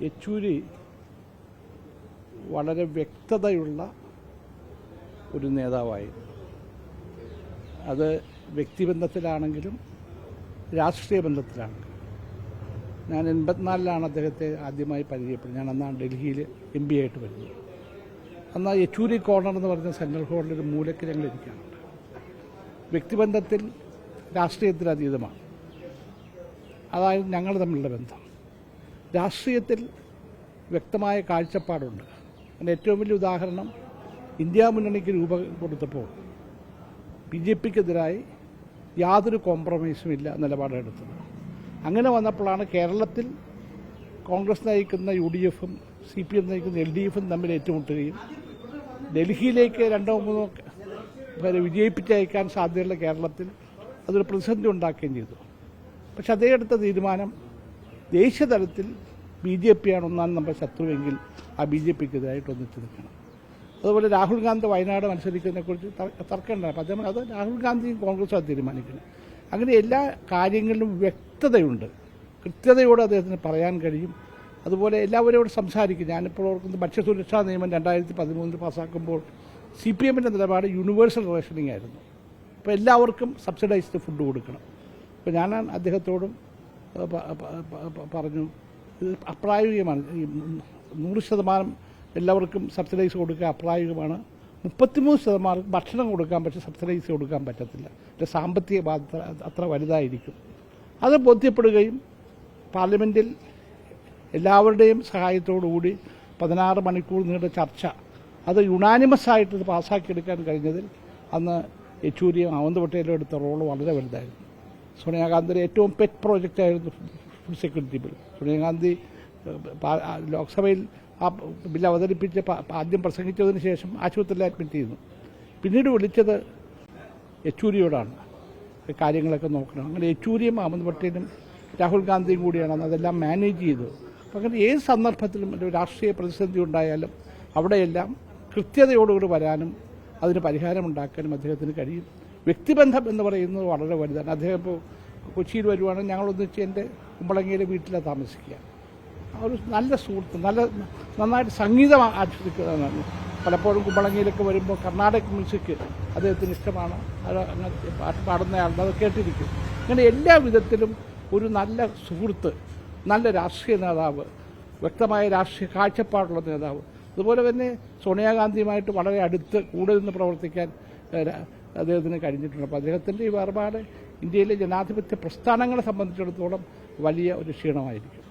യെച്ചൂരി വളരെ വ്യക്തതയുള്ള ഒരു നേതാവായി. അത് വ്യക്തിബന്ധത്തിലാണെങ്കിലും രാഷ്ട്രീയ ബന്ധത്തിലാണെങ്കിലും. ഞാൻ 84-ലാണ് അദ്ദേഹത്തെ ആദ്യമായി പരിചയപ്പെടുന്നത്. ഞാൻ അന്നാണ് ഡൽഹിയിൽ MP ആയിട്ട് വരുന്നത്. അന്ന് യെച്ചൂരി കോർണർ എന്ന് പറഞ്ഞ സെൻട്രൽ ഹോളിൽ ഒരു മൂലയ്ക്ക് ഞങ്ങൾ ഇരിക്കാറുണ്ട്. വ്യക്തിബന്ധത്തിൽ രാഷ്ട്രീയത്തിൽ അതീതമാണ്. അതായത് ഞങ്ങൾ തമ്മിലുള്ള ബന്ധം. രാഷ്ട്രീയത്തിൽ വ്യക്തമായ കാഴ്ചപ്പാടുണ്ട്. അതിൻ്റെ ഏറ്റവും വലിയ ഉദാഹരണം ഇന്ത്യ മുന്നണിക്ക് രൂപം കൊടുത്തപ്പോൾ BJPക്കെതിരായി യാതൊരു കോംപ്രമൈസും ഇല്ല നിലപാടെടുത്തത്. അങ്ങനെ വന്നപ്പോഴാണ് കേരളത്തിൽ കോൺഗ്രസ് നയിക്കുന്ന UDFും CPM നയിക്കുന്ന LDFും തമ്മിൽ ഏറ്റുമുട്ടുകയും ഡൽഹിയിലേക്ക് 2-3 പേരെ വിജയിപ്പിച്ചയക്കാൻ സാധ്യതയുള്ള കേരളത്തിൽ അതൊരു പ്രതിസന്ധി ഉണ്ടാക്കുകയും ചെയ്തു. പക്ഷെ അതേ എടുത്ത തീരുമാനം ദേശീയതലത്തിൽ BJPയാണ് ഒന്നാം നമ്പർ ശത്രുവെങ്കിൽ ആ BJPക്കെതിരായിട്ട് ഒന്നിച്ചു നിൽക്കണം. അതുപോലെ രാഹുൽ ഗാന്ധി വയനാട് മത്സരിക്കുന്നതിനെക്കുറിച്ച് തർക്കമുണ്ടായിരുന്നു. അദ്ദേഹം അത് രാഹുൽ ഗാന്ധിയും കോൺഗ്രസും അത് തീരുമാനിക്കുന്നത്. അങ്ങനെ എല്ലാ കാര്യങ്ങളിലും വ്യക്തതയുണ്ട്. കൃത്യതയോടെ അദ്ദേഹത്തിന് പറയാൻ കഴിയും. അതുപോലെ എല്ലാവരോടും സംസാരിക്കും. ഞാനിപ്പോൾ ഓർക്കുന്നത് ഭക്ഷ്യസുരക്ഷാ നിയമം 2013 പാസ്സാക്കുമ്പോൾ CPMൻ്റെ നിലപാട് യൂണിവേഴ്സൽ റേഷനിങ് ആയിരുന്നു. അപ്പോൾ എല്ലാവർക്കും സബ്സിഡൈസ്ഡ് ഫുഡ് കൊടുക്കണം. അപ്പോൾ ഞാൻ അദ്ദേഹത്തോടും പറഞ്ഞു, ഇത് അപ്രായോഗികമാണ്. ഈ 100% എല്ലാവർക്കും സബ്സിഡൈസ് കൊടുക്കുക അപ്രായോഗികമാണ്. 33% ഭക്ഷണം കൊടുക്കാൻ, പക്ഷേ സബ്സിഡൈസ് കൊടുക്കാൻ പറ്റത്തില്ല. അതിൻ്റെ സാമ്പത്തിക ബാധ്യത അത്ര വലുതായിരിക്കും. അത് ബോധ്യപ്പെടുകയും പാർലമെൻറ്റിൽ എല്ലാവരുടെയും സഹായത്തോടുകൂടി 16 മണിക്കൂർ നീണ്ട ചർച്ച, അത് യുണാനിമസായിട്ട് ഇത് പാസ്സാക്കിയെടുക്കാൻ കഴിഞ്ഞതിൽ അന്ന് യെച്ചൂരിയും അഹമ്മദ് പട്ടേലും എടുത്ത റോള് വളരെ വലുതായിരുന്നു. സോണിയാഗാന്ധിയുടെ ഏറ്റവും pet പ്രോജക്റ്റായിരുന്നു food security bill. Sonia Gandhi ലോക്സഭയിൽ ആ ബില്ല് അവതരിപ്പിച്ച് ആദ്യം പ്രസംഗിച്ചതിന് ശേഷം ആശുപത്രിയിൽ അഡ്മിറ്റ് ചെയ്യുന്നു. പിന്നീട് വിളിച്ചത് യെച്ചൂരിയോടാണ്, കാര്യങ്ങളൊക്കെ നോക്കണം. അങ്ങനെ യെച്ചൂരിയും അഹമ്മദ് പട്ടേലും രാഹുൽ ഗാന്ധിയും കൂടിയാണ് അന്ന് അതെല്ലാം മാനേജ് ചെയ്തത്. അപ്പം അങ്ങനെ ഏത് സന്ദർഭത്തിലും ഒരു രാഷ്ട്രീയ പ്രതിസന്ധി ഉണ്ടായാലും അവിടെയെല്ലാം കൃത്യതയോടുകൂടി വരാനും അതിന് പരിഹാരമുണ്ടാക്കാനും അദ്ദേഹത്തിന് കഴിയും. വ്യക്തിബന്ധം എന്ന് പറയുന്നത് വളരെ വലുതാണ്. അദ്ദേഹം ഇപ്പോൾ കൊച്ചിയിൽ വരുവാണെങ്കിൽ ഞങ്ങളൊന്നിച്ച് എൻ്റെ കുമ്പളങ്ങിയിലെ വീട്ടിലാണ് താമസിക്കുക. ഒരു നല്ല സുഹൃത്ത്, നന്നായിട്ട് സംഗീതം ആസ്വദിക്കുന്നതാണ്. പലപ്പോഴും കുമ്പളങ്ങിയിലൊക്കെ വരുമ്പോൾ കർണാടക മ്യൂസിക് അദ്ദേഹത്തിന് ഇഷ്ടമാണ്. അത് അങ്ങനെ പാട്ട് പാടുന്നയാളുടെ അത് കേട്ടിരിക്കും. അങ്ങനെ എല്ലാ വിധത്തിലും ഒരു നല്ല സുഹൃത്ത്, നല്ല രാഷ്ട്രീയ നേതാവ്, വ്യക്തമായ രാഷ്ട്രീയ കാഴ്ചപ്പാടുള്ള നേതാവ്. അതുപോലെ തന്നെ സോണിയാഗാന്ധിയുമായിട്ട് വളരെ അടുത്ത് കൂടെ നിന്ന് പ്രവർത്തിക്കാൻ അദ്ദേഹത്തിന് കഴിഞ്ഞിട്ടുണ്ട്. അപ്പോൾ അദ്ദേഹത്തിൻ്റെ ഈ വേർപാട് ഇന്ത്യയിലെ ജനാധിപത്യ പ്രസ്ഥാനങ്ങളെ സംബന്ധിച്ചിടത്തോളം വലിയ ഒരു ക്ഷീണമായിരിക്കും.